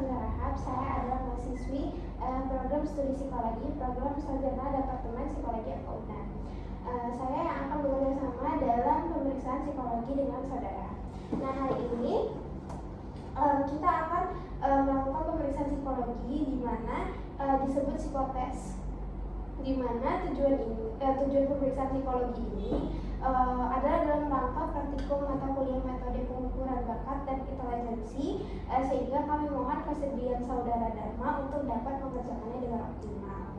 Saudara Rahab, saya adalah mahasiswi program studi psikologi, program sarjana Departemen Psikologi FKUNAN. Saya yang akan bekerja sama dalam pemeriksaan psikologi dengan saudara. Nah, hari ini kita akan melakukan pemeriksaan psikologi di mana disebut psikotes. Di mana tujuan pemeriksaan psikologi ini adalah dalam rangka praktikum mata kuliah metode pengukuran bakat dan intelijensi, sehingga kami mohon kesediaan saudara Dharma untuk dapat mengerjakannya dengan optimal.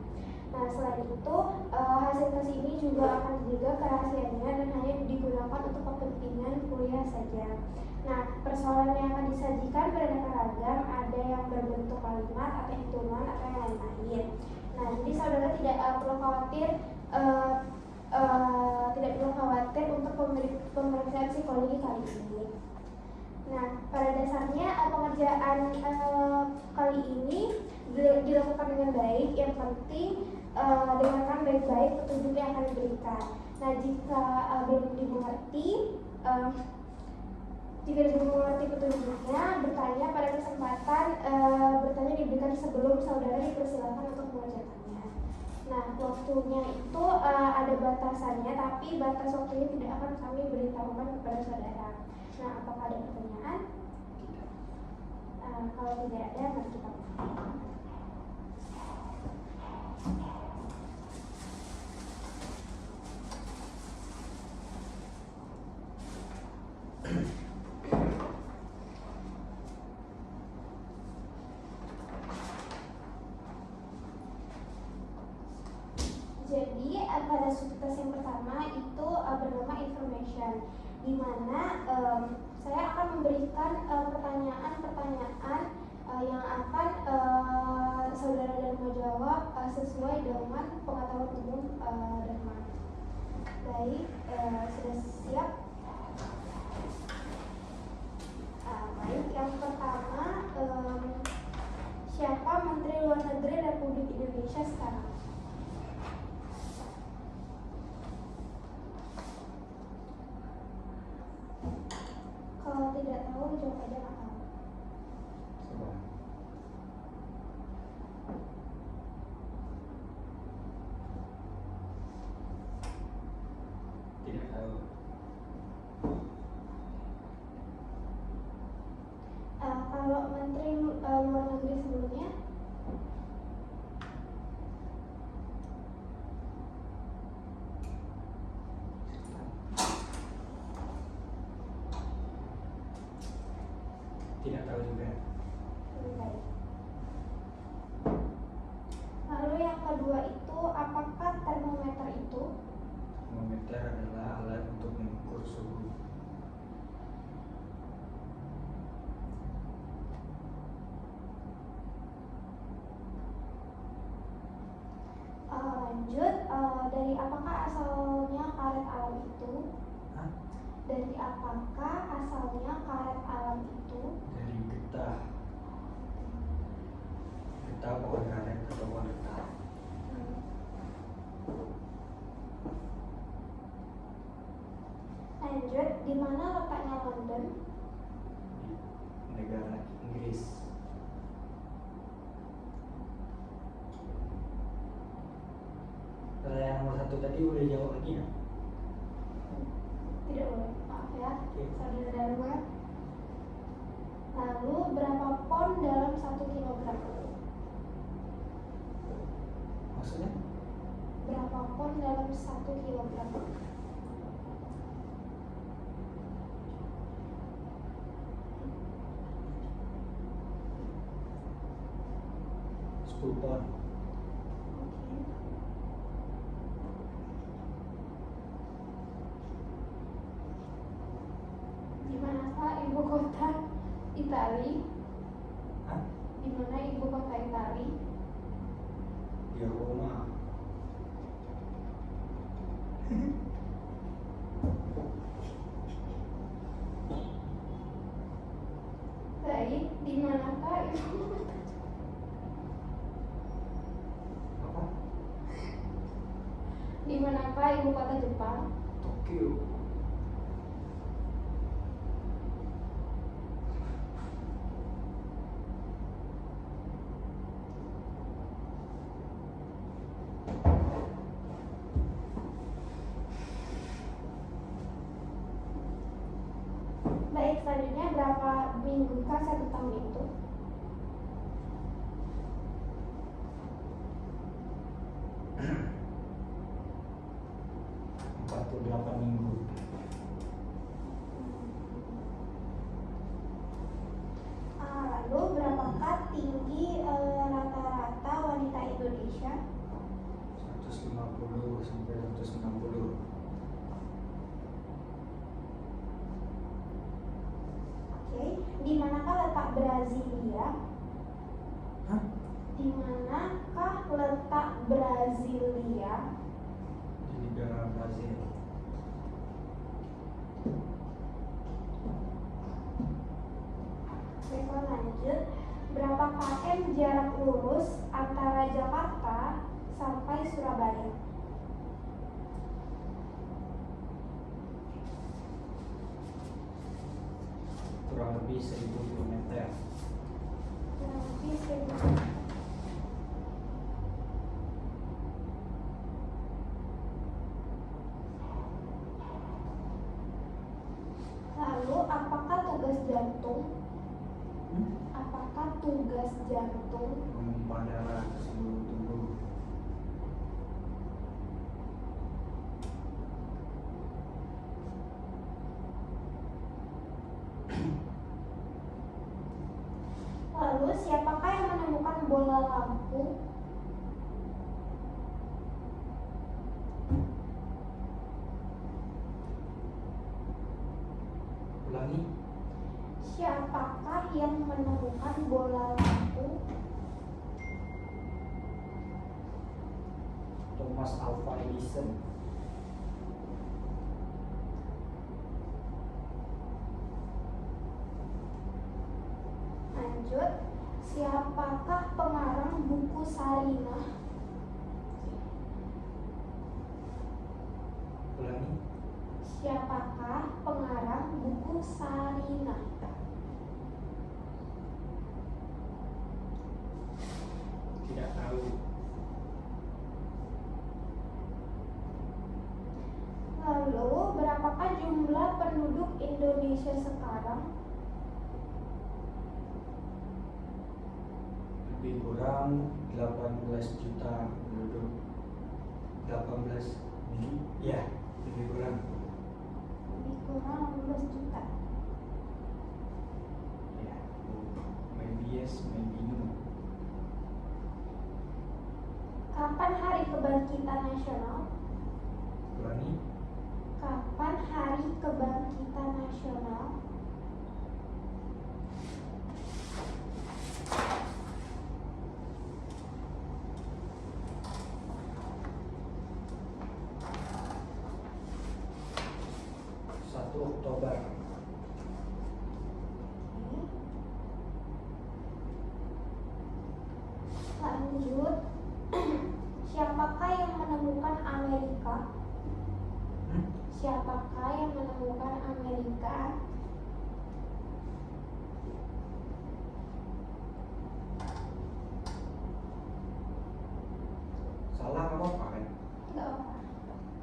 Nah, selain itu hasil tes ini juga akan dijaga kerahasiaannya dan hanya digunakan untuk kepentingan kuliah saja. Nah, persoalan yang akan disajikan beraneka ragam, ada yang berbentuk kalimat atau hitungan atau yang lain-lain. Nah, jadi saudara tidak perlu khawatir untuk pemeriksaan psikologi kali ini. Nah, pada dasarnya pengerjaan kali ini dilakukan dengan baik. Yang penting dengarkan baik-baik petunjuk yang akan diberikan. Nah, jika belum dimengerti petunjuknya, bertanya pada kesempatan bertanya diberikan sebelum saudara dipersilakan untuk mengerjakannya. Nah, waktunya itu ada batasannya, tapi batas waktunya tidak akan kami beritahukan kepada saudara. Nah, apakah ada pertanyaan? Kalau tidak ada, mari kita mulai. Jadi pada subtes yang pertama itu bernama information, di mana saya akan memberikan pertanyaan-pertanyaan yang akan saudara Dharma jawab sesuai dengan pengetahuan umum Dharma. Baik, sudah siap? Baik, yang pertama, siapa Menteri Luar Negeri Republik Indonesia sekarang? Kalau tidak tahu, jawab aja nggak tahu. Tidak tahu. Kalau Menteri Luar Negeri sebelumnya? Tidak tahu juga. Baik. Lalu yang kedua itu, apakah termometer itu? Termometer adalah alat untuk mengukur suhu. Lanjut, dari apakah asalnya karet alam itu? Hah? Dari apakah asalnya karet alam itu? Dari getah. Getah pohon karet atau pohon getah. Lanjut, di mana letaknya London? Di negara Inggris. Pertanyaan nomor 1 tadi boleh jawab lagi ya? Tidak boleh, maaf ya, Oke. saudara Dharma. Lalu berapa pon dalam 1 kilogram? Maksudnya? Berapa pon dalam 1 kilogram? Sepuluh pon. Oke. Di manakah ibu kota Itali? Hah? Di mana ibu kota Itali? Di Roma. Baik, di manakah ibu kota? Apa? Di manakah ibu kota Jepang? Tokyo. Baik, selanjutnya berapa minggu kah 1 tahun itu? 48 minggu. Lalu berapakah tinggi rata-rata wanita Indonesia? 150 sampai 160. Oke, di manakah letak Brasilia? Hah? Di manakah letak Brasilia? Di negara Brazil. Baiklah, lanjut. Berapa km jarak lurus antara Jakarta sampai Surabaya? Kurang lebih 1000 km. Kurang lebih 1000. Lalu, apakah tugas jantung? Apakah tugas jantung? Menumpah darah ke seluruh tubuh. Lalu, siapakah yang menemukan bola lampu? Ulangi. Siapakah yang menemukan bola lampu? Thomas Alva Edison. Lanjut, siapakah pengarang buku Sarinah? Ulangi. Siapakah pengarang buku Sarinah? Tidak tahu. Lalu, berapakah jumlah penduduk Indonesia sekarang? Lebih kurang 18 juta penduduk. 18 juta. Ya, lebih kurang. Lebih kurang 18 juta. Ya, maybe yes, maybe no. Kapan Hari Kebangkitan Nasional? Ulangi. Kapan Hari Kebangkitan Nasional? Oktober. Lanjut, siapakah yang menemukan Amerika? Siapakah yang menemukan Amerika? Salah nggak apa-apa kan? Nggak apa,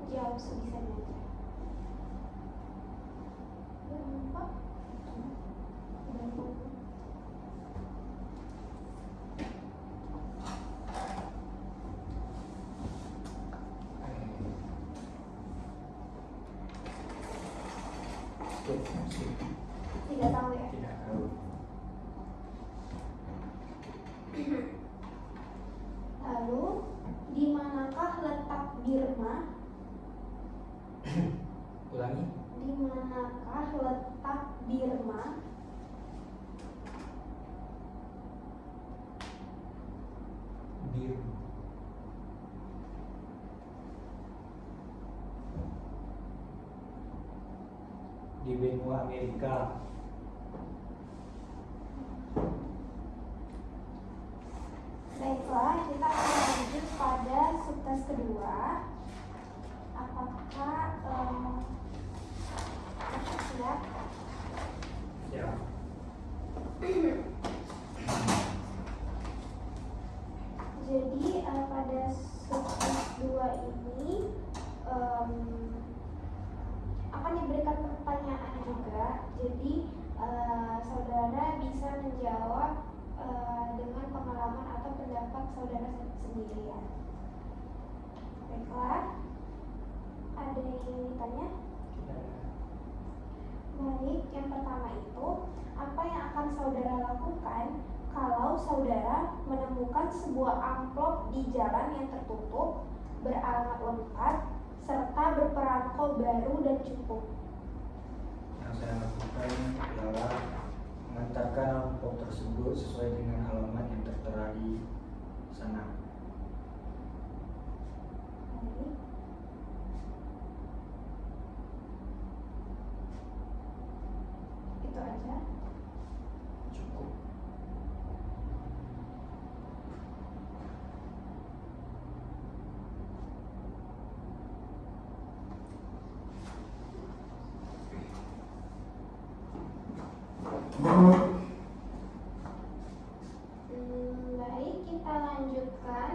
jawab sebisanya aja. Berapa? Skip. Tidak tahu ya. Tidak tahu. Lalu, di manakah letak Birma? Ulangi. Di manakah letak Birma? Biru. Di benua Amerika. Baiklah, kita akan lanjut pada subtes kedua. Apakah siap? Ya. Jadi pada subtes 2 ini akan diberikan pertanyaan juga. Jadi hak saudara sendiri ya. Baiklah, ada yang ingin ditanya? Baik, yang pertama itu, apa yang akan saudara lakukan kalau saudara menemukan sebuah amplop di jalan yang tertutup, beralamat lengkap, serta berperangko baru dan cukup? Yang saya lakukan adalah mengantarkan amplop tersebut sesuai dengan alamat yang tertera di sana. Baik. Itu aja. Cukup. Baik, kita lanjutkan.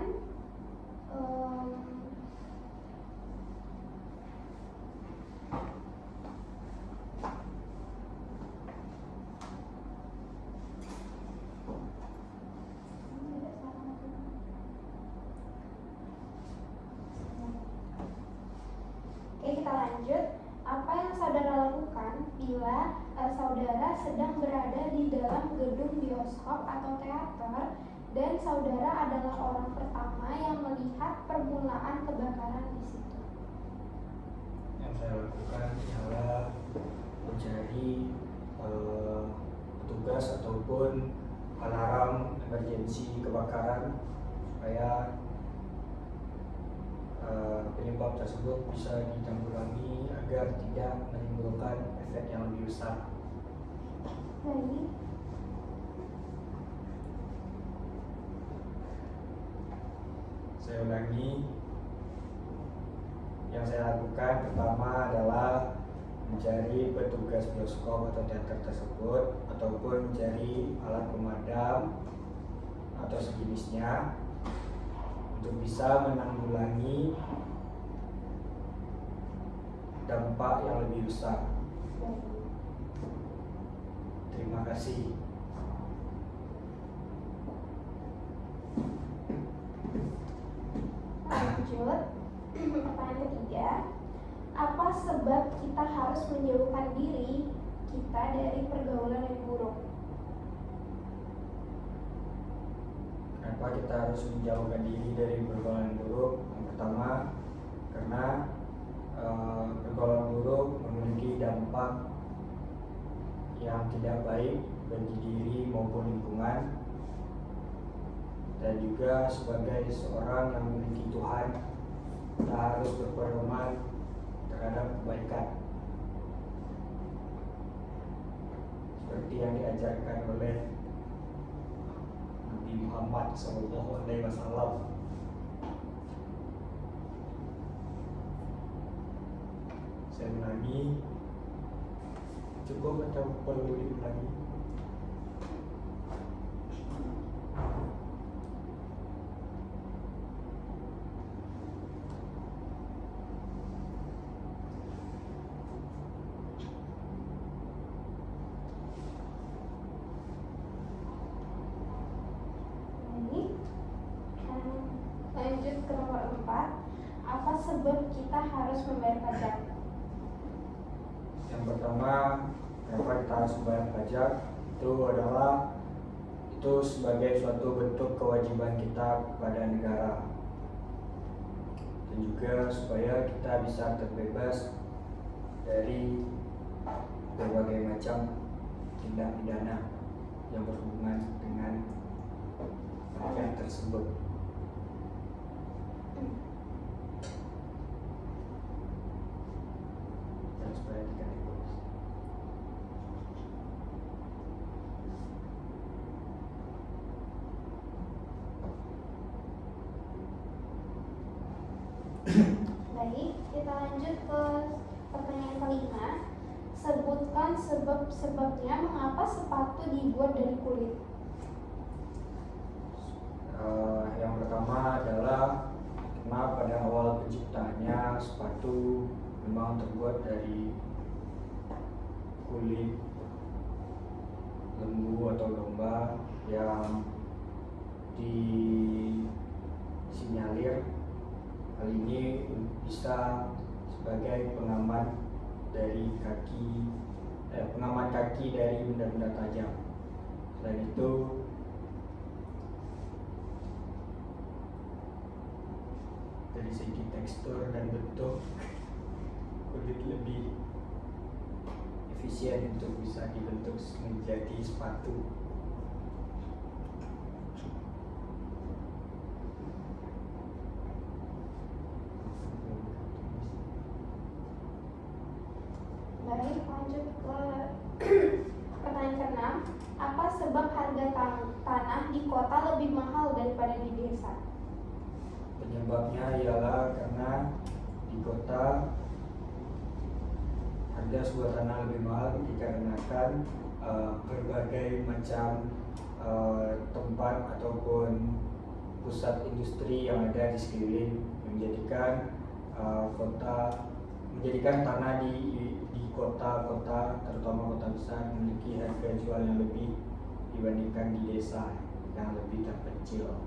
Oke, kita lanjut. Apa yang saudara lakukan bila saudara sedang berada di dalam gedung bioskop atau teater dan saudara adalah orang pertama yang melihat permulaan kebakaran di situ? Yang saya lakukan adalah mencari petugas ataupun alarm emergensi kebakaran supaya penyebab tersebut bisa ditanggulangi agar tidak menimbulkan efek yang lebih besar. Baik. Saya ulangi. Yang saya lakukan pertama adalah mencari petugas bioskop atau teater tersebut ataupun mencari alat pemadam atau sejenisnya untuk bisa menanggulangi dampak yang lebih besar. Terima kasih. Lanjut. Pertanyaan ketiga, apa sebab kita harus menjauhkan diri kita dari pergaulan yang buruk? Kenapa kita harus menjauhkan diri dari pergaulan buruk? Yang pertama, karena pergaulan buruk memiliki dampak yang tidak baik bagi diri maupun lingkungan, dan juga sebagai seorang yang memiliki Tuhan, kita harus berpedoman terhadap kebaikan seperti yang diajarkan oleh Nabi Muhammad SAW. Saya ulangi, cukup atau perlu diulangi? Lanjut ke nomor 4. Apa sebab kita harus membayar pajak? Yang pertama, kenapa kita harus membayar pajak? Itu sebagai suatu bentuk kewajiban kita kepada negara, dan juga supaya kita bisa terbebas dari berbagai macam tindak pidana yang berhubungan dengan pajak tersebut. Dan supaya tidak dikorupsi. Baik, kita lanjut ke pertanyaan kelima. Sebutkan sebab-sebabnya mengapa sepatu dibuat dari kulit. Yang pertama adalah karena pada awal penciptaannya sepatu memang terbuat dari kulit lembu atau domba yang disinyalir hal ini bisa sebagai pengaman kaki dari benda-benda tajam. Selain itu, dari segi tekstur dan bentuk kulit lebih efisien untuk bisa dibentuk menjadi sepatu. Baik, lanjut ke pertanyaan ke-6. Apa sebab harga tanah di kota lebih mahal daripada di desa? Penyebabnya ialah karena di kota harga sebuah tanah lebih mahal dikarenakan berbagai macam tempat ataupun pusat industri yang ada di sekeliling menjadikan tanah di kota-kota, terutama kota besar, memiliki harga jual yang lebih dibandingkan di desa yang lebih terpencil.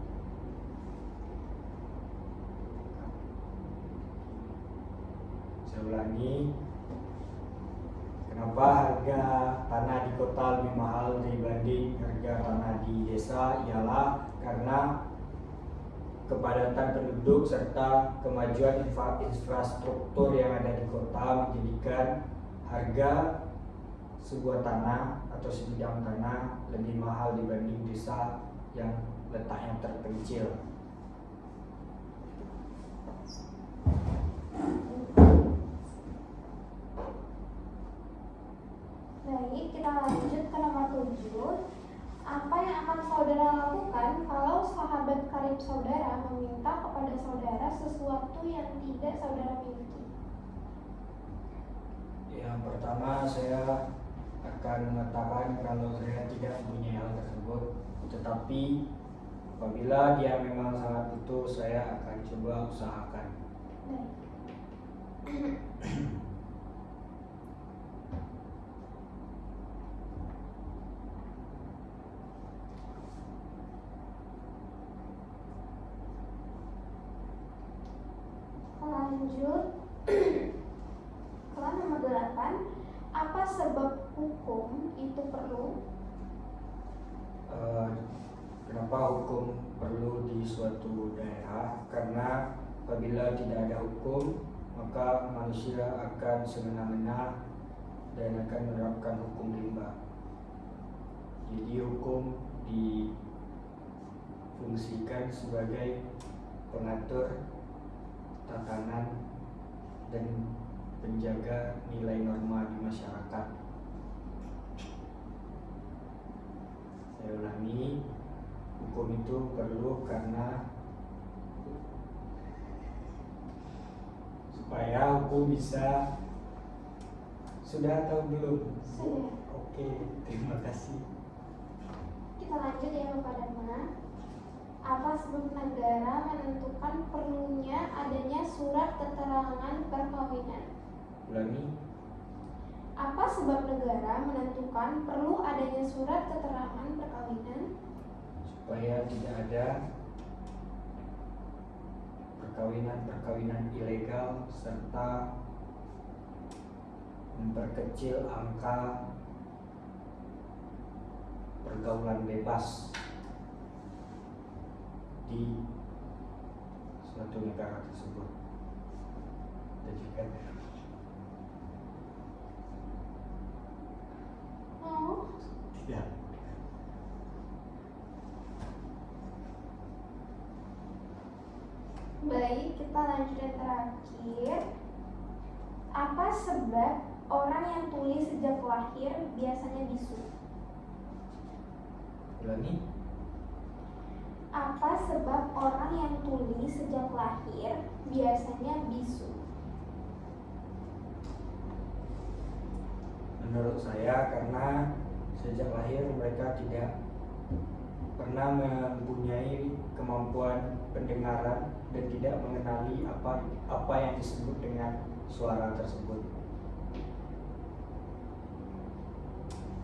Saya ulangi, kenapa harga tanah di kota lebih mahal dibanding harga tanah di desa? Ialah karena kepadatan penduduk serta kemajuan infrastruktur yang ada di kota menjadikan harga sebuah tanah atau sebidang tanah lebih mahal dibanding desa yang letaknya terpencil. Baik, kita lanjut ke nomor 7. Apa yang akan saudara lakukan kalau sahabat karib saudara meminta kepada saudara sesuatu yang tidak saudara miliki? Yang pertama, saya akan mengatakan kalau saya tidak mempunyai hal tersebut, tetapi apabila dia memang sangat butuh, saya akan coba usahakan. Lanjut ke nomor 8. Apa sebab hukum itu perlu? Kenapa hukum perlu di suatu daerah? Karena apabila tidak ada hukum, maka manusia akan semena-mena dan akan menerapkan hukum rimba. Jadi hukum difungsikan sebagai pengatur tatanan dan penjaga nilai norma di masyarakat. Saya ulangi, hukum itu perlu karena supaya hukum bisa. Sudah atau belum? Sudah. Oke, terima kasih. Kita lanjut ya Bapak dan Ma. Apa sebab negara menentukan perlunya adanya surat keterangan perkawinan? Ulangi. Apa sebab negara menentukan perlu adanya surat keterangan perkawinan? Supaya tidak ada perkawinan ilegal serta memperkecil angka pergaulan bebas di suatu negara tersebut. Dan juga tidak. Baik, kita lanjut yang terakhir. Apa sebab orang yang tuli sejak lahir biasanya bisu? Ulangi. Apa sebab orang yang tuli sejak lahir biasanya bisu? Menurut saya karena sejak lahir mereka tidak pernah mempunyai kemampuan pendengaran dan tidak mengenali apa yang disebut dengan suara tersebut.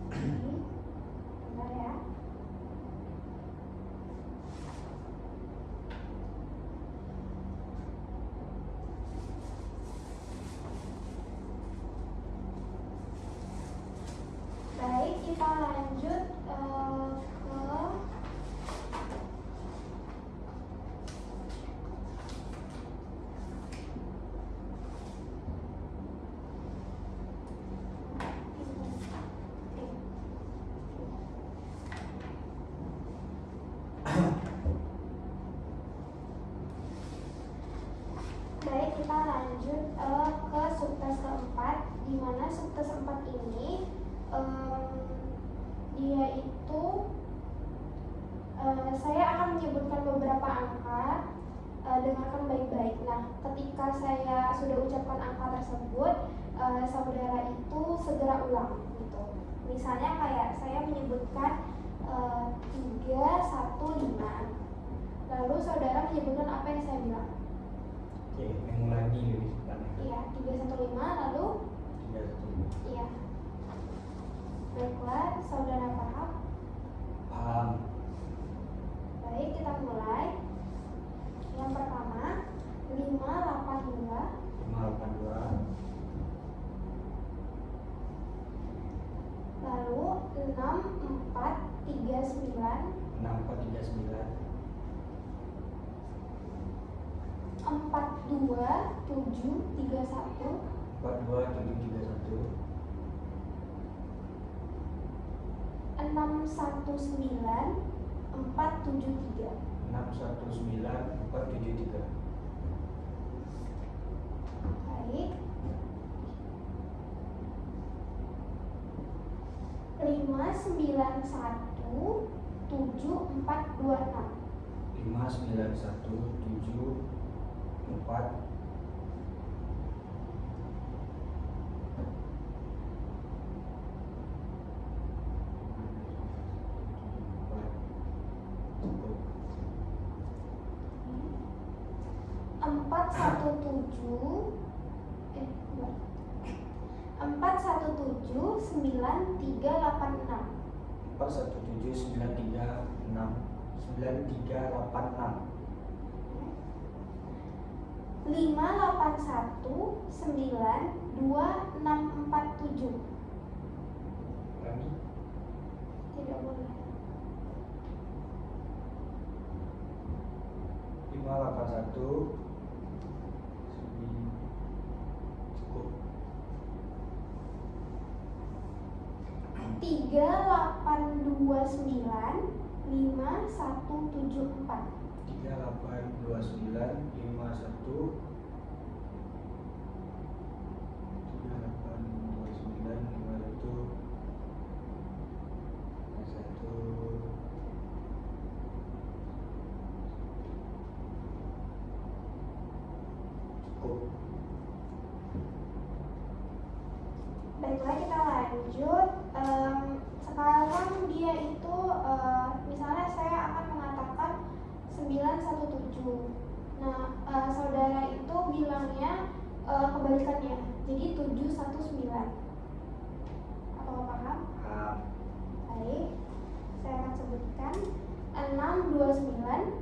Benar ya? lanjut ke baik, kita lanjut ke subtes keempat, di mana subtes 4 ini dia itu saya akan menyebutkan beberapa angka. Dengarkan baik-baik. Nah, ketika saya sudah ucapkan angka tersebut, saudara itu segera ulang gitu. Misalnya kayak saya menyebutkan 315, lalu saudara menyebutkan apa yang saya bilang. Oke, mengulangi lebih tepatnya. Iya, 315 lalu 315. iya. Baiklah, saudara paham? Paham. Baik, kita mulai. Yang pertama, 582, 582, lalu 6439, 6439, 42731, 42731, 619 473. 619 473. Baik. 591 7426. 59174. Empat satu tujuh 4179386. 4179386. 5819247. Ulangi. Tidak boleh. 581 cukup. 38295174. cukup. Baiklah, kita lanjut. Sekarang dia itu misalnya saya akan mengatakan 917. Nah, saudara itu bilangnya kebalikannya, jadi 719. Apakah paham? Paham. Baik, saya akan sebutkan 629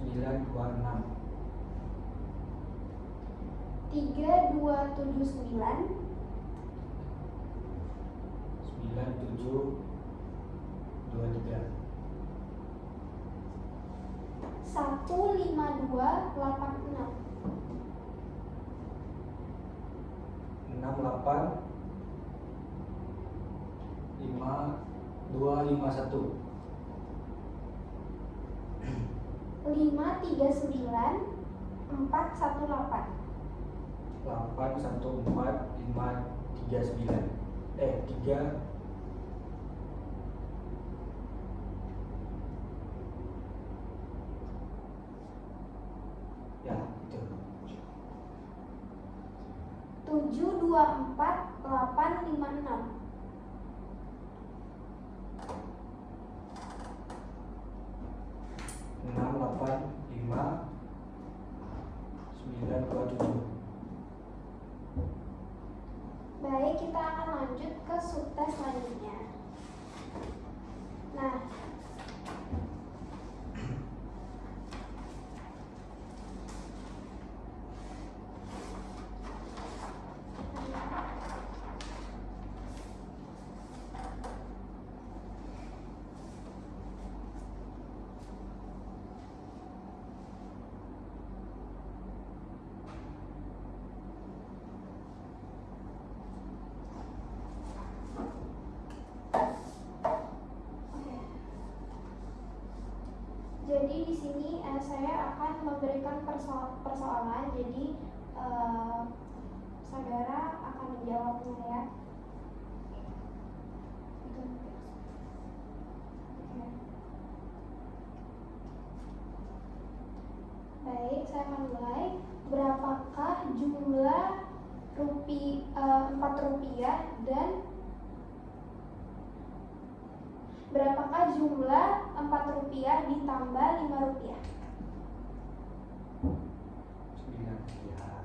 926 3279 9723 15286 68 5251 539 418. 814539 3 ya itu 724856. 685927. Baik, kita akan lanjut ke subtes selanjutnya. Nah, saya akan memberikan persoalan, jadi saudara akan menjawabnya ya. Baik, saya akan mulai. Berapakah jumlah 4 rupiah dan berapakah jumlah 4 rupiah ditambah 5 rupiah? 9 rupiah.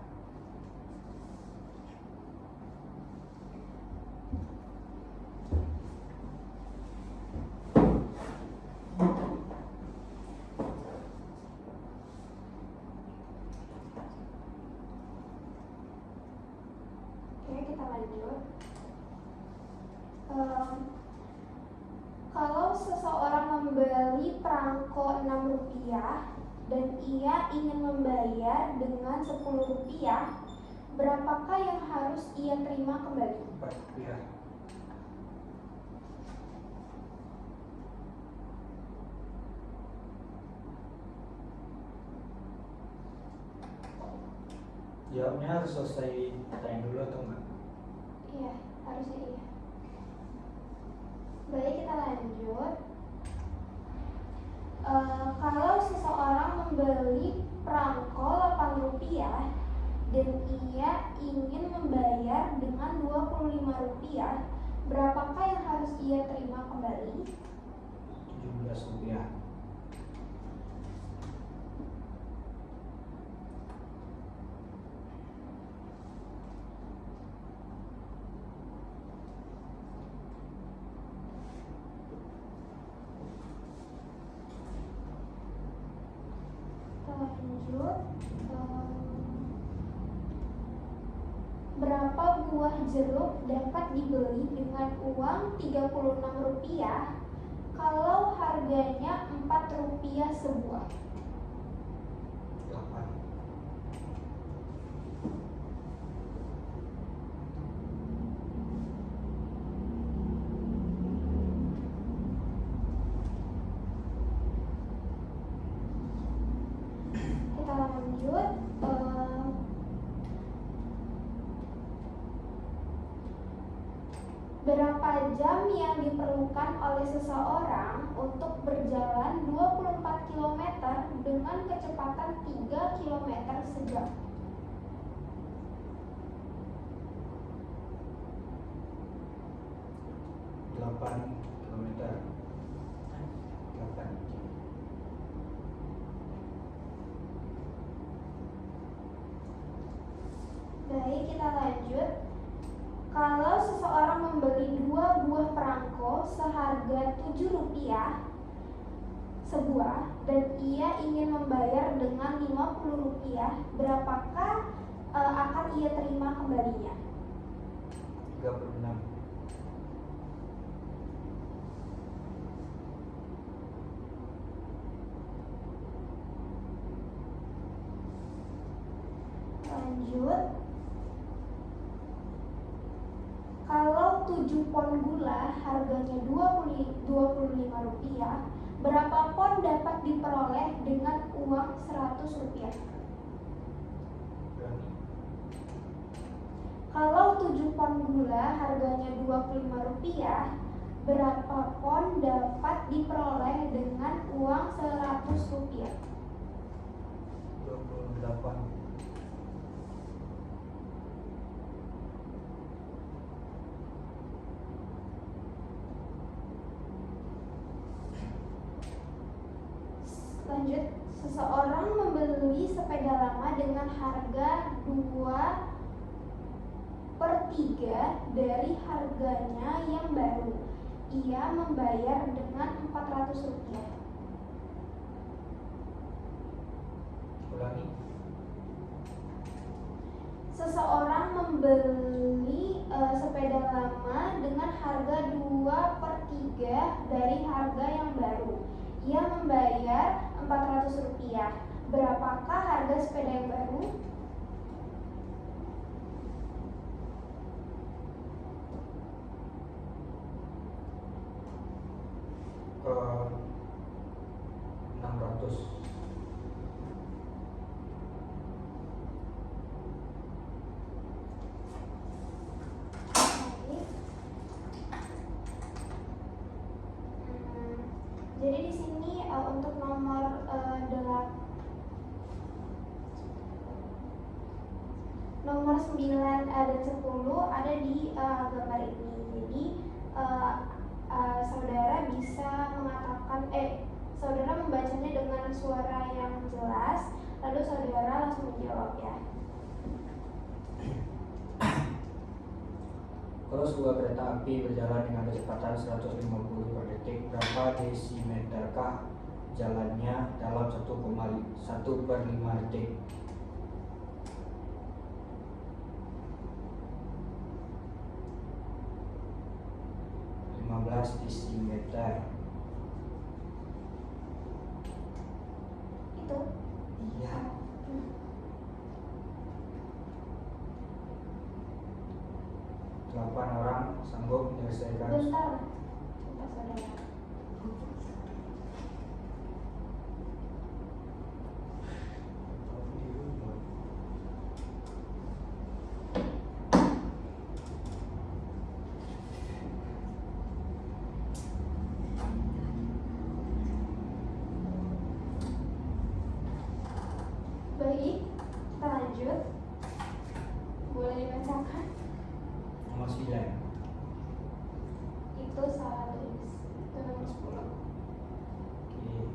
Oke, kita lanjut. Kalau seseorang membeli perangko 6 rupiah dan ia ingin membayar dengan 10 rupiah, berapakah yang harus ia terima kembali? 4 rupiah. Jawabnya harus selesai tanya dulu atau enggak? Iya, harusnya iya. Baik, kita lanjut. Kalau seseorang membeli perangko 8 rupiah dan ia ingin membayar dengan 25 rupiah, berapakah yang harus ia terima kembali? 17 rupiah. Lanjut. Berapa buah jeruk dapat dibeli dengan uang 36 rupiah kalau harganya 4 rupiah sebuah? 8. Kita lanjut. Berapa jam yang diperlukan oleh seseorang untuk berjalan 24 km dengan kecepatan 3 km sejam? 8 kilometer. 8 jam. Baik, kita lanjut. Kalau seseorang membeli 2 buah perangko seharga 7 rupiah sebuah dan ia ingin membayar dengan 50 rupiah, berapakah akan ia terima kembalinya? 36. Lanjut. Kalau 7 pon gula harganya 25 rupiah, berapa pon dapat diperoleh dengan uang 100 rupiah? Berani. Kalau 7 pon gula harganya 25 rupiah, berapa pon dapat diperoleh dengan uang 100 rupiah? 28. Lanjut, seseorang membeli sepeda lama dengan harga 2/3 dari harganya yang baru. Ia membayar dengan 400 rupiah. Ulangi. Seseorang membeli sepeda lama dengan harga 2/3 dari harga yang baru. Ia membayar 400 rupiah. Berapakah harga sepeda yang baru? 600. untuk nomor 9 dan 10 ada di gambar ini. Jadi saudara bisa mengatakan saudara membacanya dengan suara yang jelas, lalu saudara langsung menjawab ya. Kalau sebuah kereta api berjalan dengan kecepatan 150 per detik, berapa desimeterkah jalannya dalam 1,1/5 detik? Desimeter. Itu? Iya. Delapan orang sanggup menyelesaikan. Bentar saudara. Baik, kita lanjut. Boleh dibacakan? Nomor 9. Itu salah tulis. Itu nomor 10. Oke.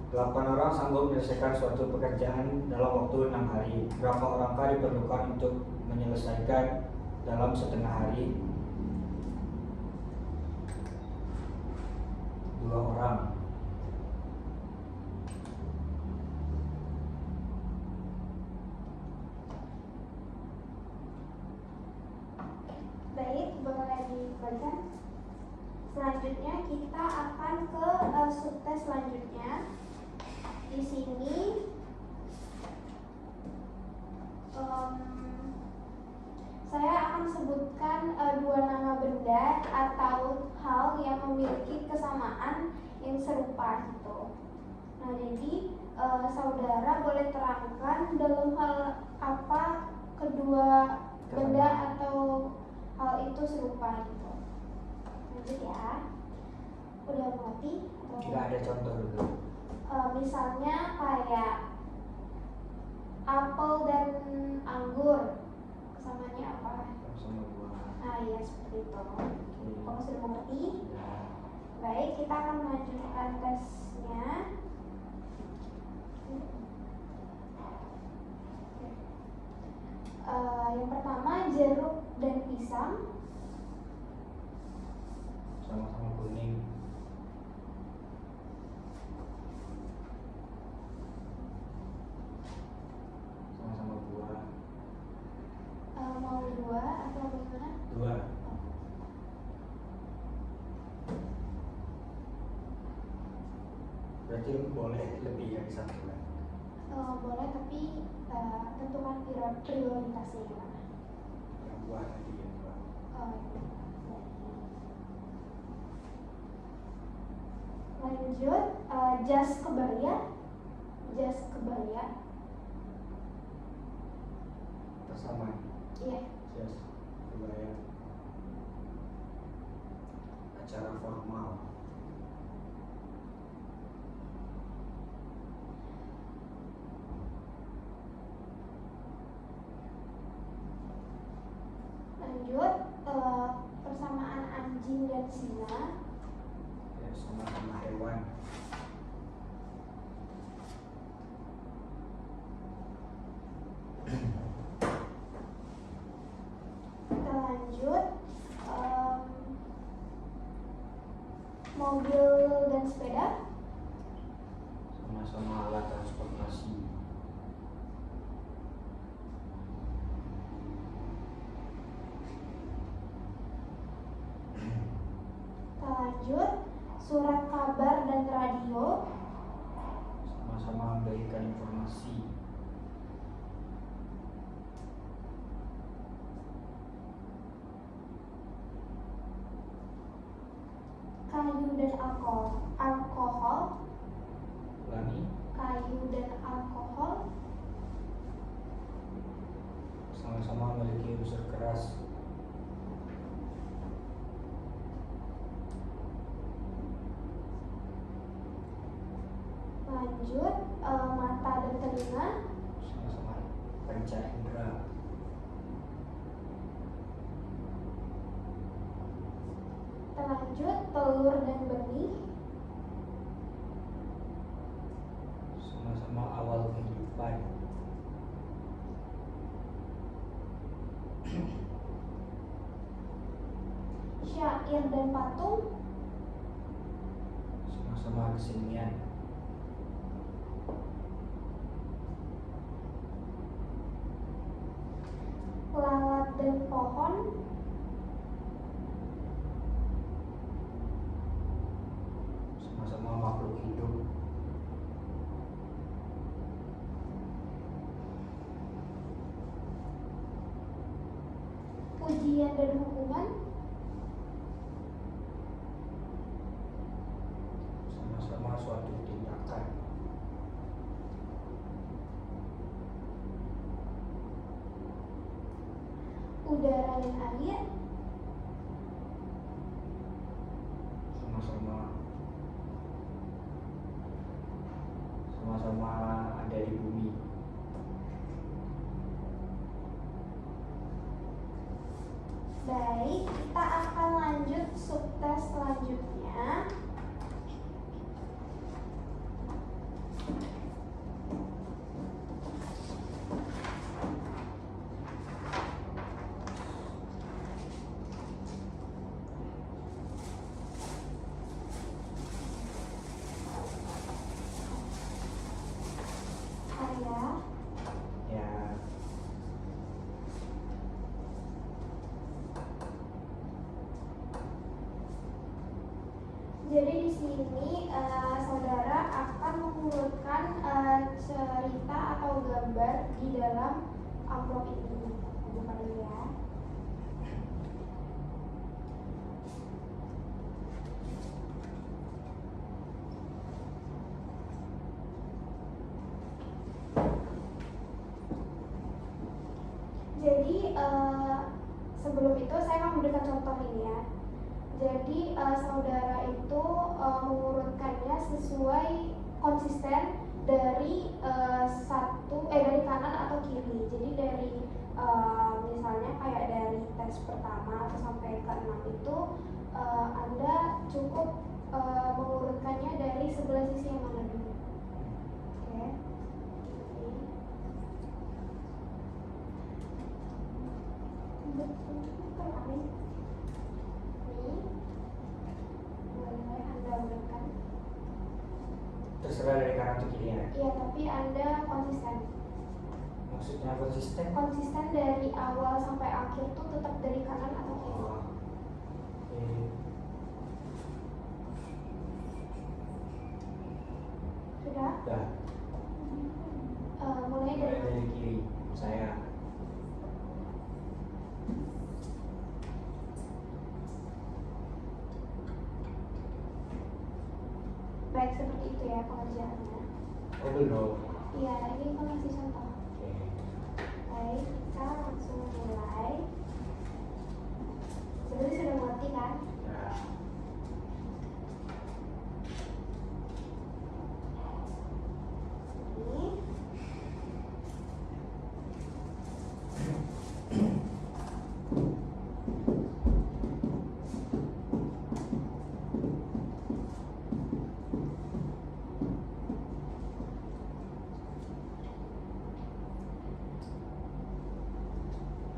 8 orang sanggup menyelesaikan suatu pekerjaan dalam waktu 6 hari. Berapa orangkah diperlukan untuk menyelesaikan dalam setengah hari? 2 orang. Baik, boleh dibaca. Selanjutnya kita akan ke subtes selanjutnya. Di sini saya akan sebutkan 2 nama benda atau hal yang memiliki kesamaan yang serupa gitu. Nah, jadi saudara boleh terangkan dalam hal apa kedua benda atau hal itu serupa gitu. Lanjut ya. Udah mengerti? Tidak ada contoh dulu. Misalnya kayak apel dan anggur, kesamaannya apa? Sama buah. Nah ya seperti itu. Kamu sudah mengerti? Ya. Baik, kita akan melanjutkan tesnya. Yang pertama jeruk dan pisang. Sama-sama kuning. Sama-sama buah. Mau 2 atau bagaimana? 2. Berarti boleh lebih dari 1 kan? Boleh, tapi tentukan prioritasnya gimana. Yang buah tadi yang buah. Lanjut, jas kebaya. Jas kebaya. Persamaan. Iya. Jas kebaya. Acara formal. Lanjut, persamaan anjing dan singa. Ya, sama-sama hewan. Kita lanjut, mobil dan sepeda. Sama-sama alat transportasi. Kita lanjut, surat kabar dan radio. Sama-sama memberikan informasi. Kayu dan alkohol. Ulangi. Kayu dan alkohol. Sama-sama memiliki unsur keras. lanjut mata dan telinga. Sama-sama panca indera. Lanjut telur dan benih. Sama-sama awal kehidupan. Syair dan patung. Sama-sama kesenian. Lalat dan pohon. Sama-sama makhluk hidup. Ujian dan hukuman. Sama-sama suatu tindakan. Udara dan air. Sama-sama ada di bumi. Baik, kita akan lanjut subtes selanjutnya. Ya, Jadi di sini saudara akan mengurutkan cerita atau gambar di dalam amplop ini. Buka dulu ya. Jadi sebelum itu saya akan memberikan contoh ini ya. Jadi saudara itu mengurutkannya sesuai konsisten dari dari kanan atau kiri. Jadi dari misalnya kayak dari tes pertama atau sampai ke 6 itu Anda cukup mengurutkannya dari sebelah sisi yang mana dulu. Oke. terserah dari kanan atau kiri ya. Iya, tapi Anda konsisten. Maksudnya konsisten? Konsisten dari awal sampai akhir tuh tetap dari kanan atau kiri. Oh, oke. Sudah? Udah. Mulai Mulai dari dari kiri. Saya. baik seperti itu ya pengerjaannya. Oh belum. Iya, ini kan masih contoh. Oke. Baik, kita langsung mulai. Sebenarnya sudah mengerti kan? Ya. Ini.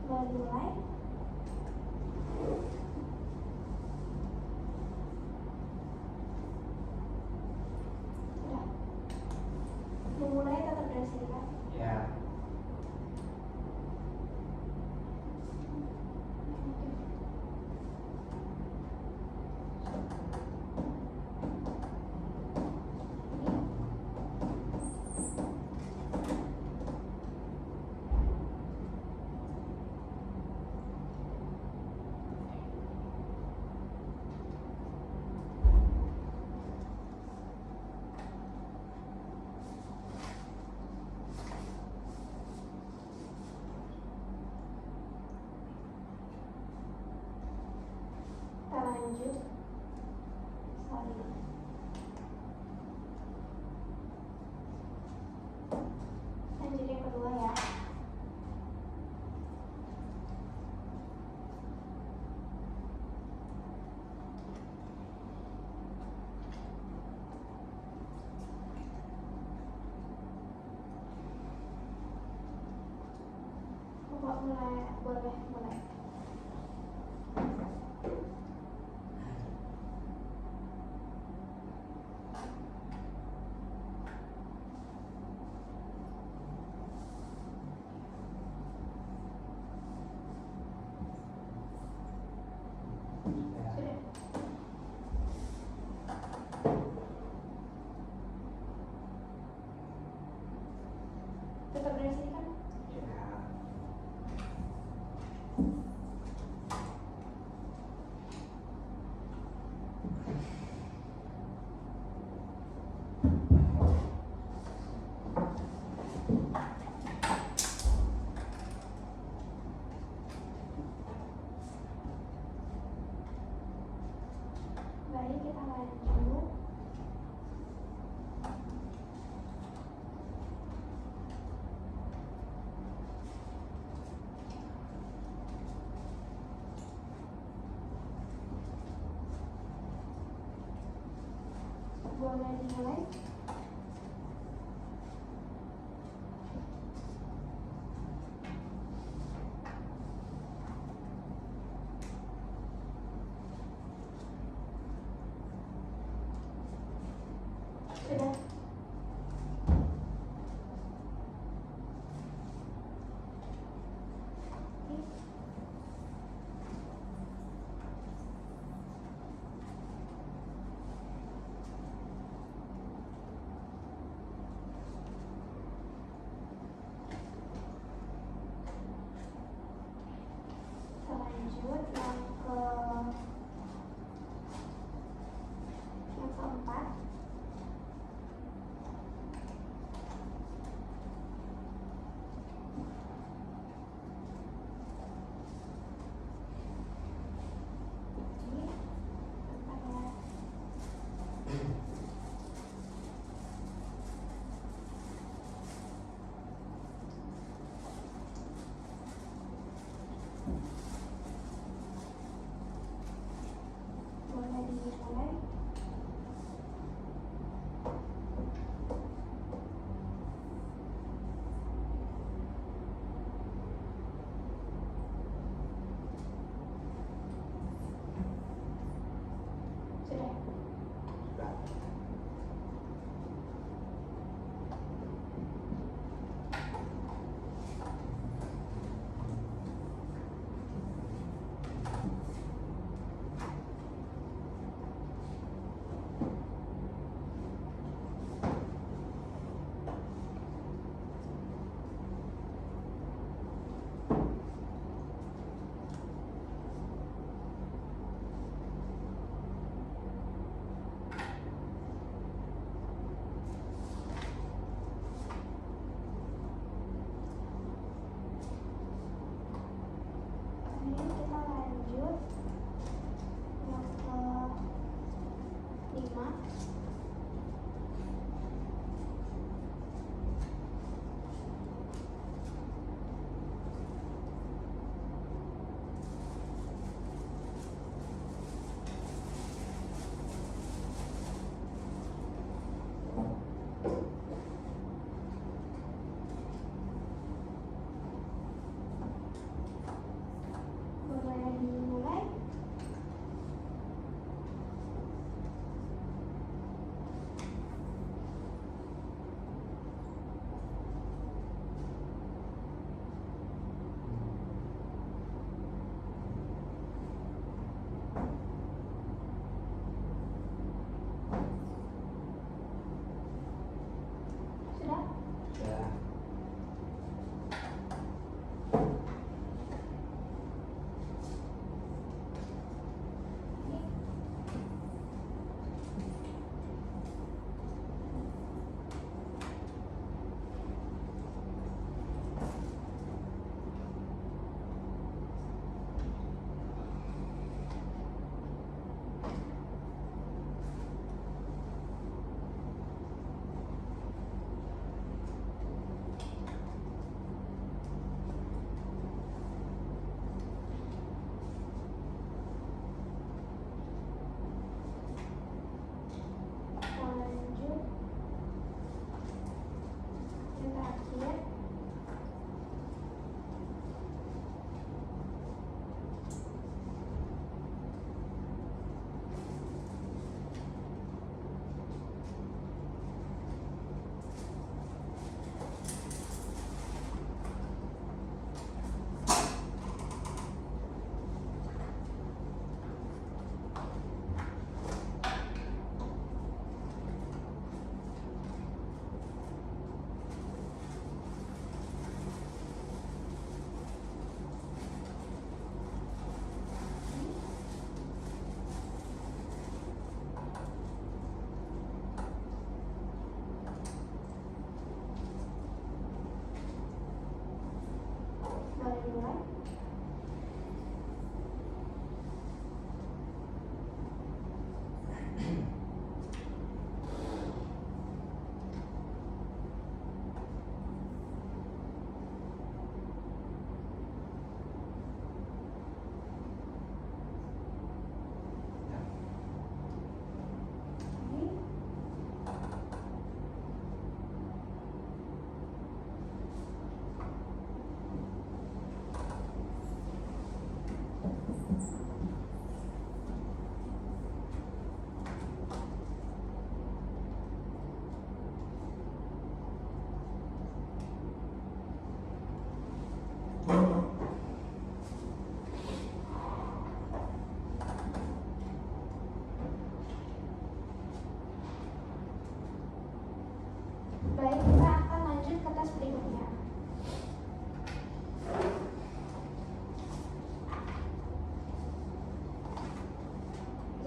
Mulai. Sudah. Memulai tetap dari sini kan? Ya. Kita lanjut. Sorry. boleh mulai. Sudah. Tetap dari sini kan? Ya. Baik, kita lanjut. Boleh dimulai. Sudah. Oke. Selanjut yang keempat.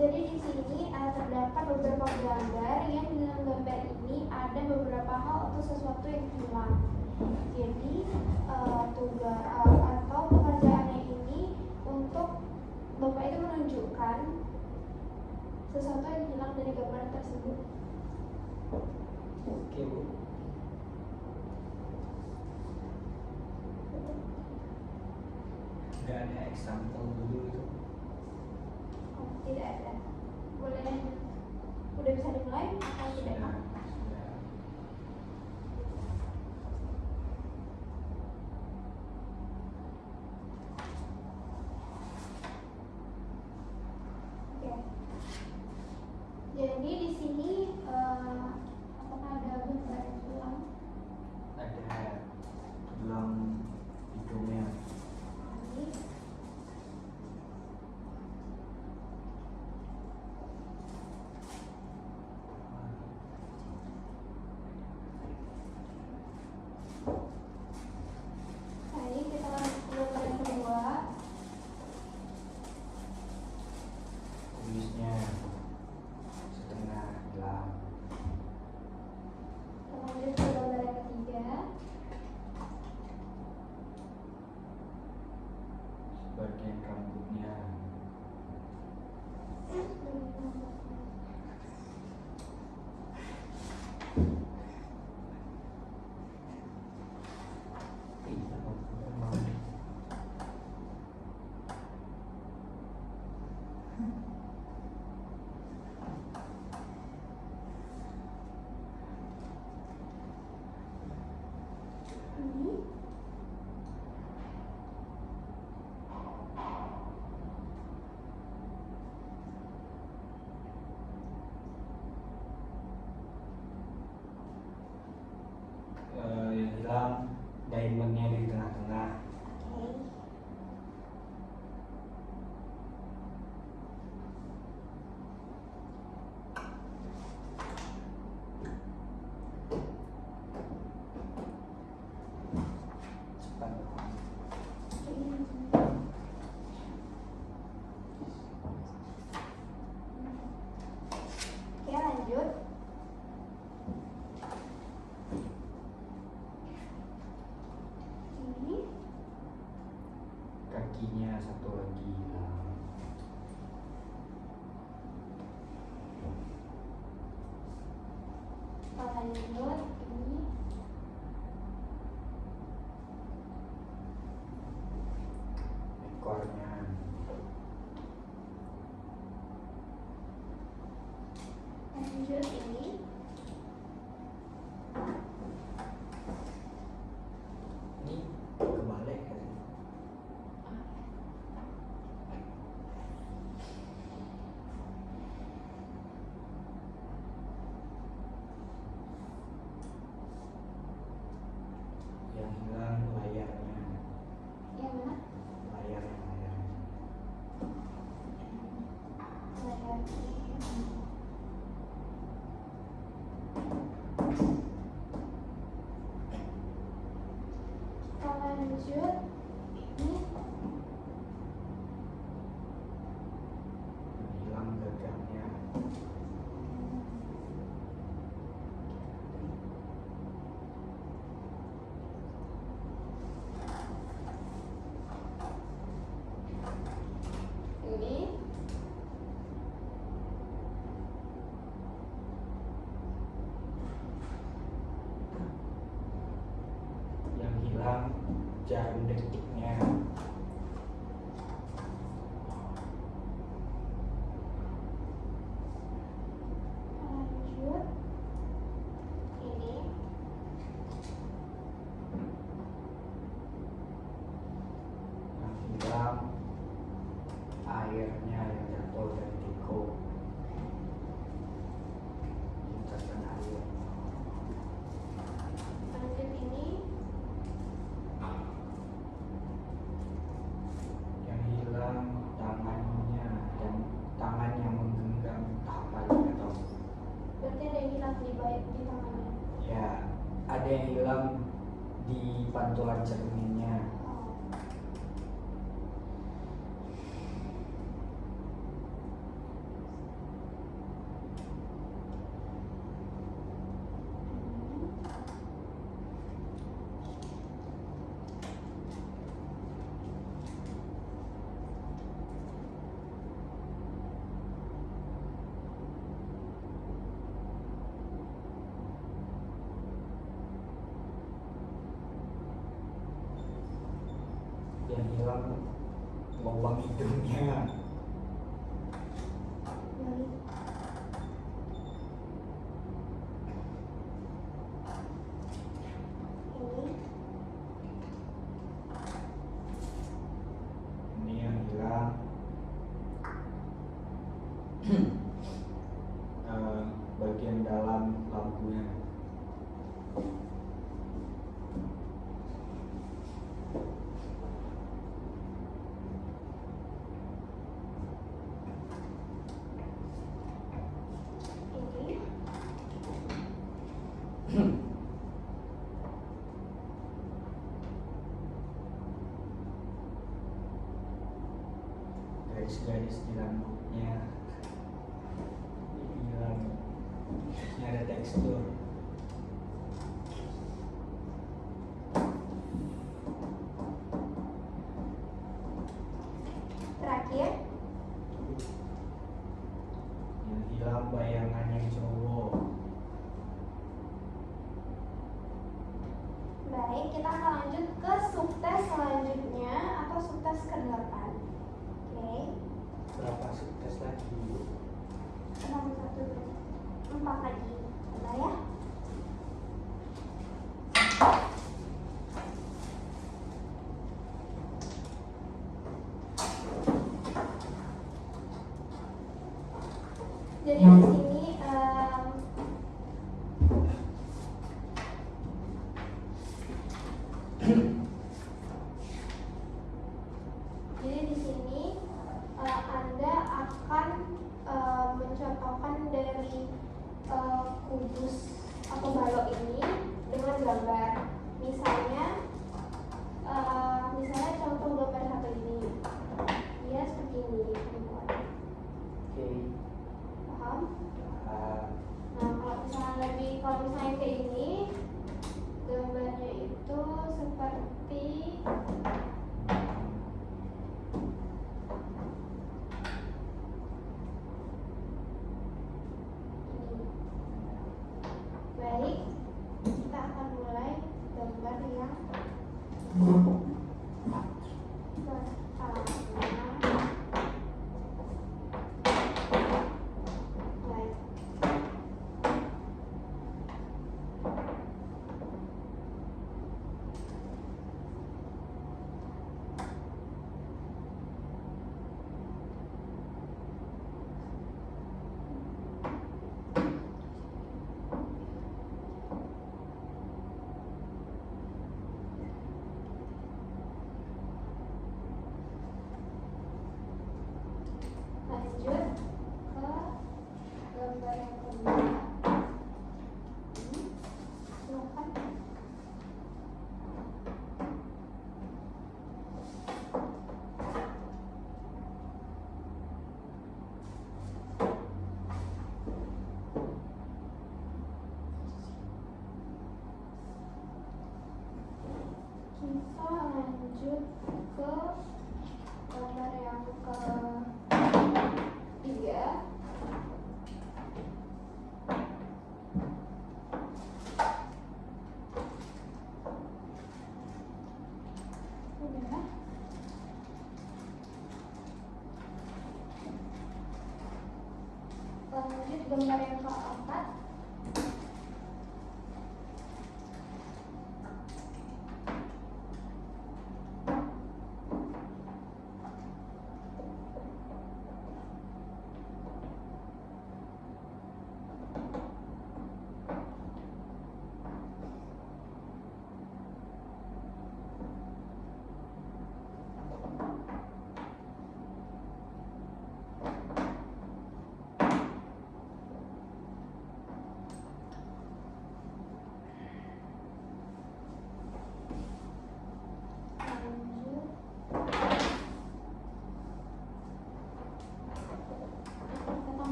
Jadi di sini terdapat beberapa gambar yang di dalam gambar ini ada beberapa hal atau sesuatu yang hilang. Jadi tugas atau pekerjaannya ini untuk Bapak itu menunjukkan sesuatu yang hilang dari gambar tersebut. Oke, Bu. Nggak ada example dulu itu. Oh, tidak ada. Boleh, udah bisa dimulai atau tidak? Sudah. Oke. Jadi di sini apakah ada gambar yang hilang? Ada tulang hidungnya. Ini Baik, kita lanjut ke gambar yang kedua. Kumisnya setengah hilang. Kita lanjut ke gambar yang ketiga. Sebagian rambutnya. Ini Yang hilang diamondnya di tengah-tengah. oke. Cepat. Oke, lanjut. Ini Kakinya satu lagi hilang. kita lanjut. Ini Ekornya. lanjut. Ini Ini kebalik kan? Yang hilang layarnya. yang mana? Layarnya. Layar ini. Kita lanjut. Ini Yang hilang gagangnya. ini Yang hilang jarum detiknya. lanjut. Ini Yang hilang airnya yang jatuh dari teko. Lintasan air. lanjut. Ini Yang hilang tangannya dan tangan yang menggenggam tapalnya atau berarti ada yang hilang di tangannya. ya ada yang hilang di pantulan cerminnya. Oh. dalam lubang hidungnya. Balik. Ini yang hilang. Bagian dalam lampunya. Garis-garis di rambutnya hilang. Ini ada tekstur. Terakhir, Yang hilang bayangannya cowok. baik, kita akan lanjut ke subtes selanjutnya atau subtes ke-8. Oke, Berapa subtes lagi? 6, 1, 2, 4 lagi. Bentar ya. Jadi di sini Anda akan mencontohkan dari kubus atau balok ini dengan gambar. Misalnya contoh gambar satu ini, dia seperti ini, teman-teman. Oke. Paham? Ah, Nah, kalau misalnya kayak ini, gambarnya itu seperti ini. Baik, kita akan mulai gambar yang pertama. Baik. Lanjut ke gambar yang kedua. Silakan. Kita lanjut ke gambar yang ketiga. Udah. Lanjut gambar yang keempat.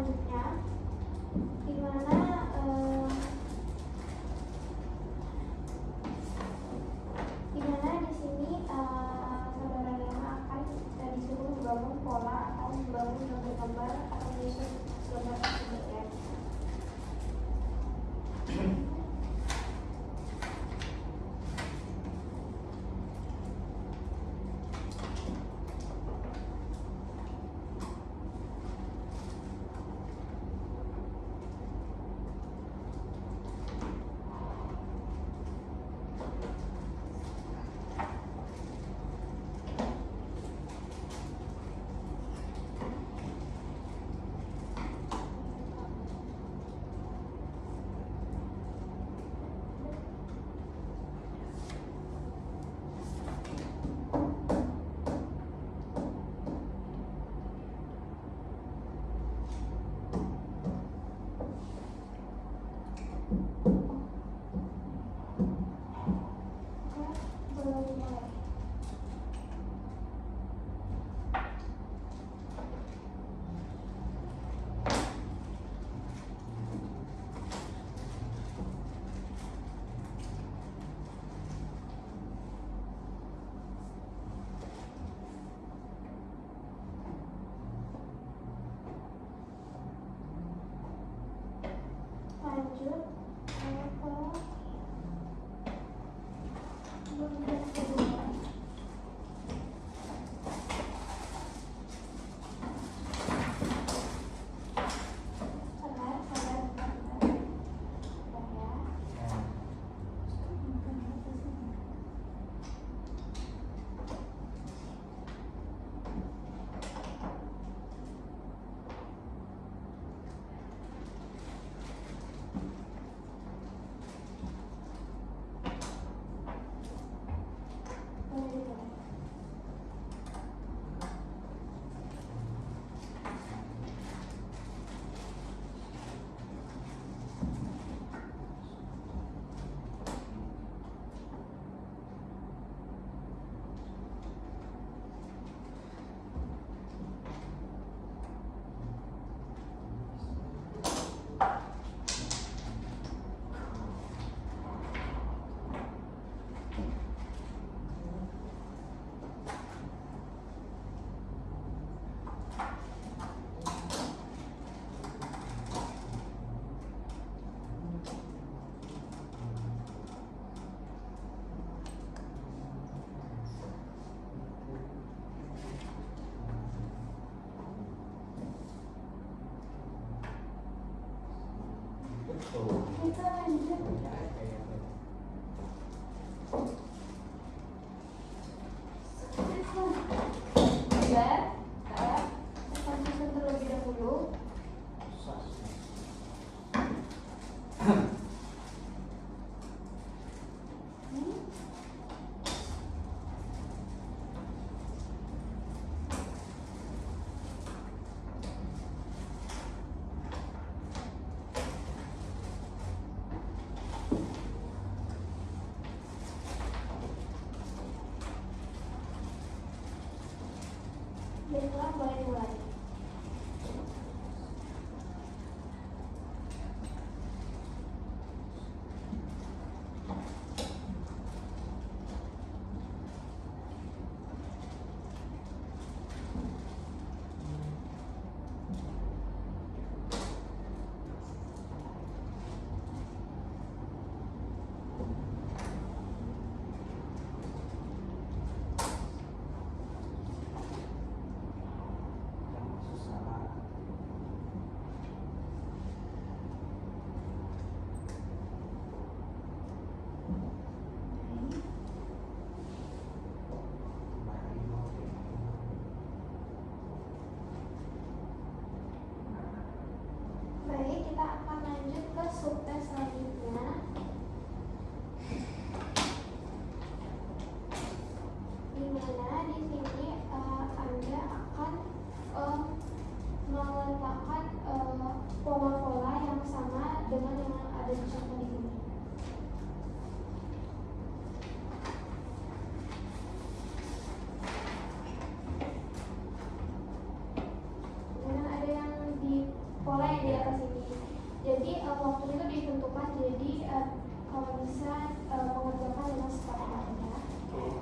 selanjutnya, di mana di sini saudara Rema akan disuruh membangun pola atau membangun gambar-gambar atau menyusun gambar tersebut ya. Lanjut ke bagian kedua. Sabar. Ya. Kita lanjut. Sabar, konsisten terlebih dahulu. Baiklah, boleh mulai. Baik, kita akan lanjut ke subtes selanjutnya. Di mana di sini Anda akan meletakkan pola-pola yang sama dengan yang ada di contoh di sini. Dengan ada yang di pola Jadi waktunya itu ditentukan, jadi kalau bisa mengerjakan dengan secepatnya. Oke,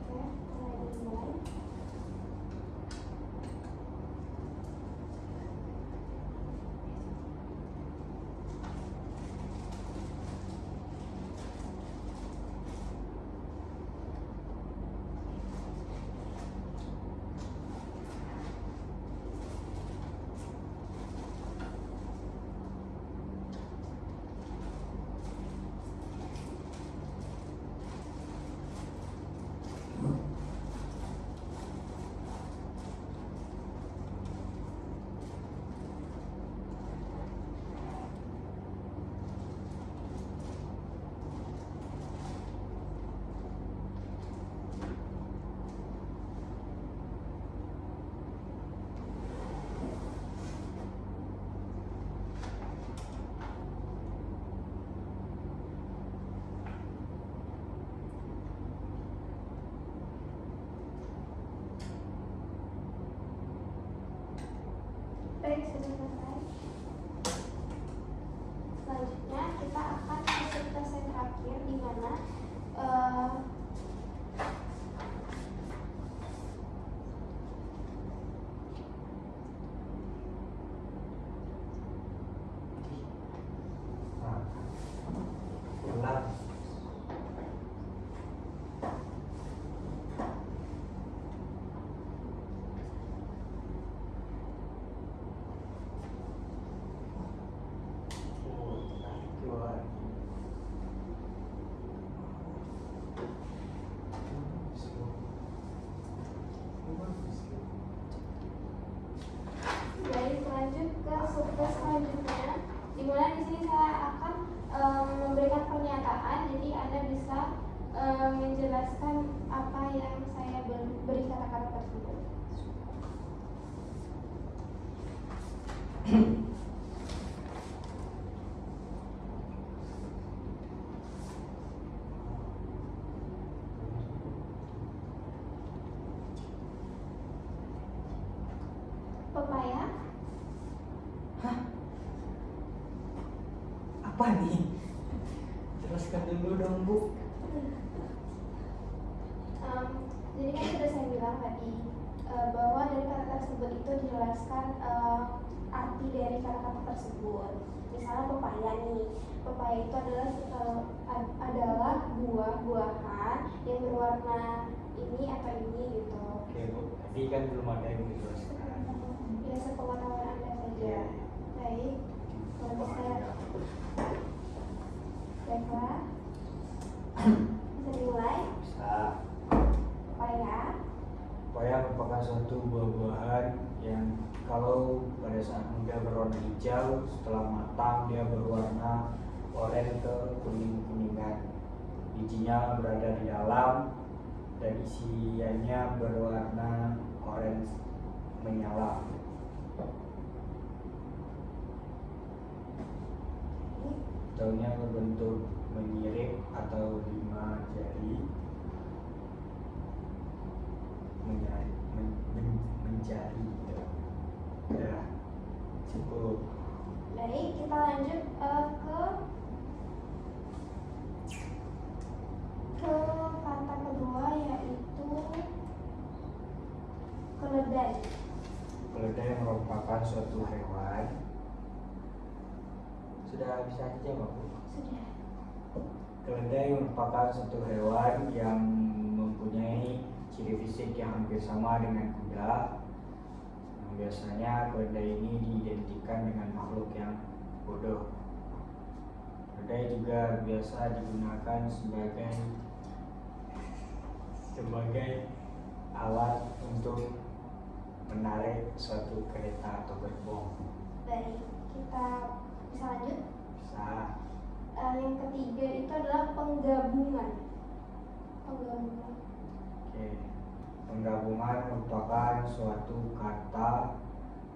mulai dimulai. Baik, sudah selesai. Selanjutnya kita akan masuk tes yang terakhir, di mana ulang. Baik, lanjut ke subtes selanjutnya, di mana di sini saya akan memberikan pernyataan, jadi Anda bisa menjelaskan apa yang saya beri kata-kata tersebut. Pepaya, Hah? Apa nih? Jelaskan dulu dong, Bu. Jadi kan sudah saya bilang tadi bahwa dari kata tersebut itu dijelaskan arti dari kata-kata tersebut. Misalnya pepaya nih, pepaya itu adalah buah-buahan yang berwarna ini atau ini gitu. Oke, Bu. Tadi kan belum ada yang dijelaskan. Ya, sepengetahuan Anda saja. Baik, kalau bisa, baiklah. Bisa dimulai. Bisa. Pepaya, Pepaya merupakan suatu buah-buahan yang kalau pada saat muda berwarna hijau, setelah matang dia berwarna oranye ke kuning-kuningan. Bijinya berada di dalam dan isiannya berwarna orange menyala. Daunnya berbentuk menyirip atau 5 jari, mencari. Ya, cukup. baik, kita lanjut ke kata kedua, yaitu keledai. Keledai merupakan suatu hewan. Sudah bisa dijawab, Bu? Sudah. Keledai merupakan suatu hewan yang mempunyai ciri fisik yang hampir sama dengan kuda. Biasanya keledai ini diidentikan dengan makhluk yang bodoh. Keledai juga biasa digunakan sebagai alat untuk menarik suatu kereta atau gerbong. Baik, kita bisa lanjut. Bisa. Yang ketiga itu adalah penggabungan. Oke. Penggabungan merupakan suatu kata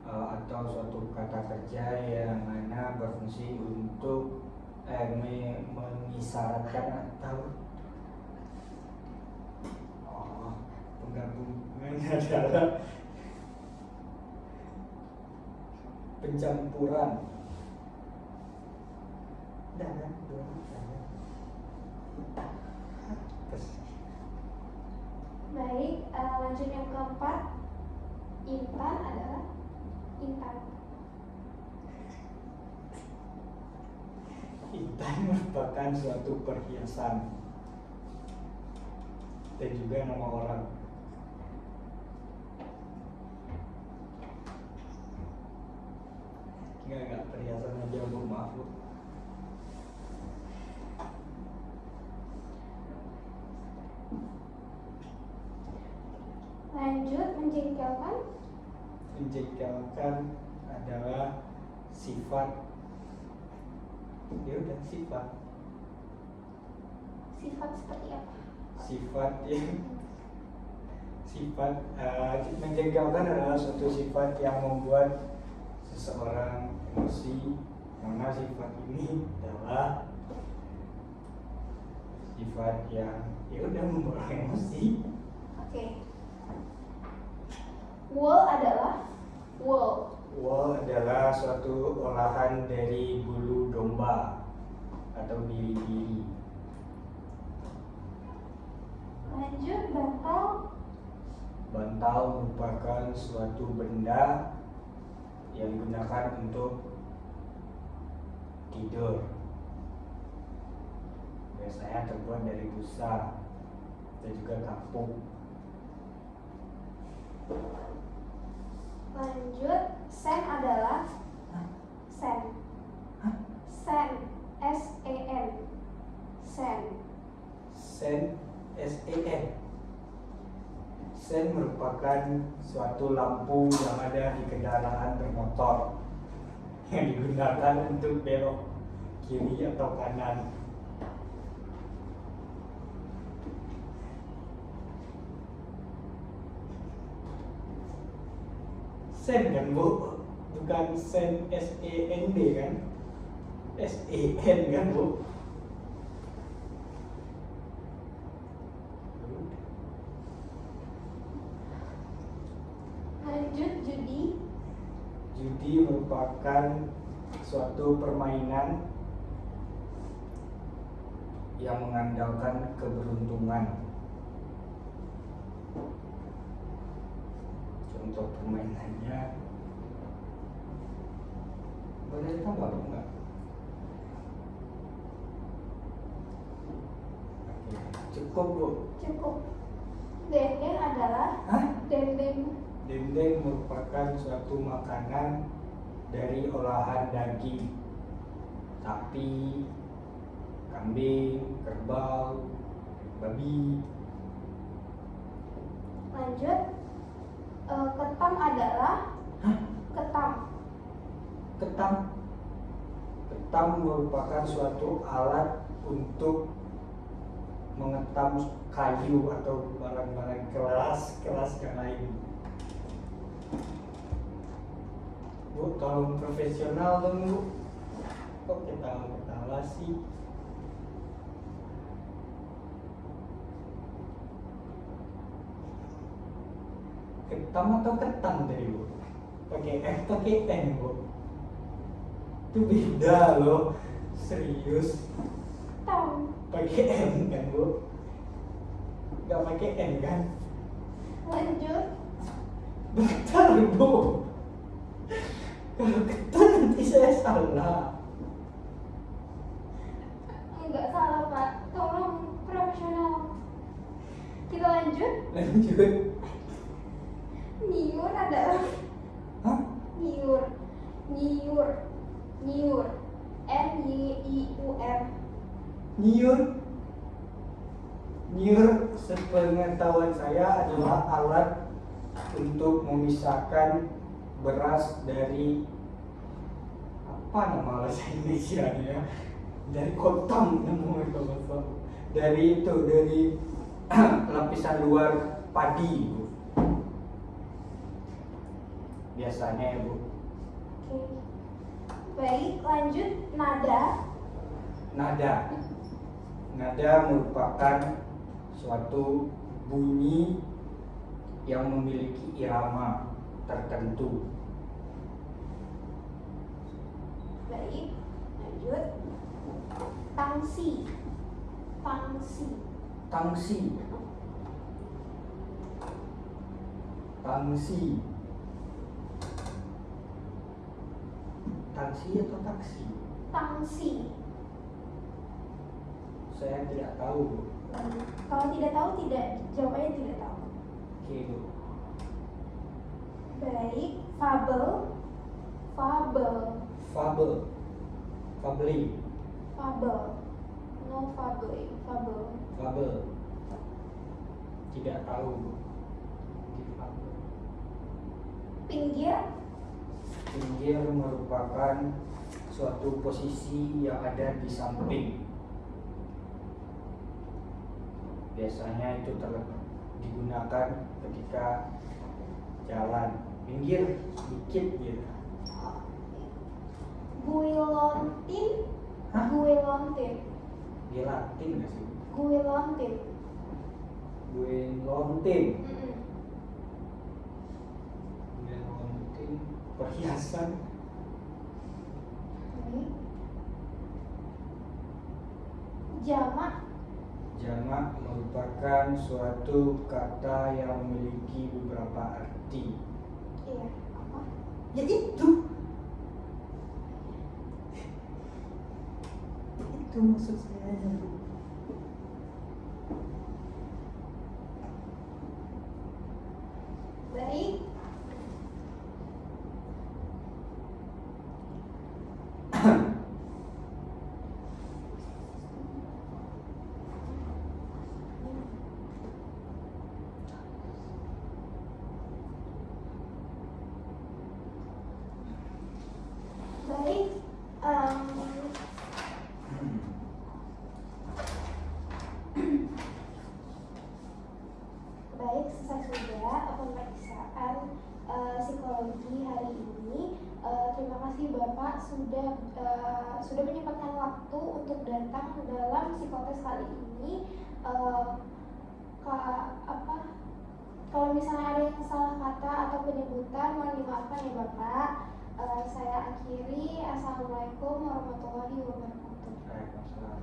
atau suatu kata kerja yang mana berfungsi untuk mengisyaratkan atau penggabungan adalah pencampuran Udah kan? Baik, lanjut yang keempat. Intan adalah intan. Intan merupakan suatu perhiasan dan juga nama orang. Enggak perhiasan aja Bu, maaf Bu. Lanjut, menjengkelkan. Menjengkelkan adalah sifat. Ya udah, sifat. Sifat seperti apa? Sifat yang menjengkelkan adalah suatu sifat yang membuat seseorang emosi, karena sifat ini adalah sifat yang ya udah membawa emosi. Oke. Wool adalah wool. Wool adalah suatu olahan dari bulu domba atau biri-biri. Lanjut, bantal. Bantal merupakan suatu benda yang digunakan untuk tidur. Biasanya terbuat dari busa dan juga kapuk. Lanjut, sen adalah sen. Sen, S-E-N. Sen. Sen, S-E-N. Sen merupakan suatu lampu yang ada di kendaraan bermotor yang digunakan untuk belok kiri atau kanan. Sen kan Bu, bukan sen S-E-N-D kan? S-E-N kan Bu? Lanjut, judi. Judi merupakan suatu permainan yang mengandalkan keberuntungan. Contoh permainannya, boleh tambah enggak? Oke, cukup Bu. Cukup. Dendeng adalah dendeng. Dendeng merupakan suatu makanan dari olahan daging sapi, kambing, kerbau, babi. Lanjut, ketam adalah ketam. Ketam merupakan suatu alat untuk mengetam kayu atau barang-barang keras yang lain. Bu, tolong profesional dong Bu. Kok ketawa sih? Ketam atau ketam tadi Bu? Pakai F, pakai N Bu? Itu beda loh, serius. Ketam. Pakai N kan Bu? Gak pakai N kan? Lanjut, Bentar Bu, kalau ketam nanti saya salah. enggak salah Pak. Tolong profesional. Kita lanjut. Lanjut. Niur adalah niur. N-Y-I-U-R. Niur sepengetahuan saya adalah alat untuk memisahkan beras dari apa nama bahasa Indonesia-nya, dari kotam namanya kalau dari lapisan luar padi Bu. Biasanya ya Bu. Oke. Baik, lanjut, nada. Nada merupakan suatu bunyi yang memiliki irama tertentu. Baik, lanjut. Tangsi. Tangsi. Tangsi. Tangsi. Tangsi atau taksi? Tangsi. Saya tidak tahu, Bu. Kalau tidak tahu, tidak, jawabannya tidak tahu. Oke, Bu. Baik, fabel. Fabel. Fabel. Fabeli. Fabel. No fabel. Fabel. Fabel. Tidak tahu, Bu. Difabel. Pinggir. Pinggir merupakan suatu posisi yang ada di samping. Biasanya itu digunakan ketika jalan. Pinggir sedikit gitu. Guilontin. Hah? Guilontin. Di Latin nggak sih? Guilontin. Gue lontin. Mm-mm. Gue lontin. Perhiasan. Baik. Jamak. Jamak merupakan suatu kata yang memiliki beberapa arti. Iya. Apa? Ya itu. Itu maksud saya. Baik. Baik. Baik, selesai sudah pemeriksaan psikologi hari ini. Terima kasih Bapak sudah menyempatkan waktu untuk datang dalam psikotes kali ini. Kalau misalnya ada yang salah kata atau penyebutan, mohon dimaafkan ya Bapak. Saya akhiri. Assalamualaikum warahmatullahi wabarakatuh. Waalaikumsalam.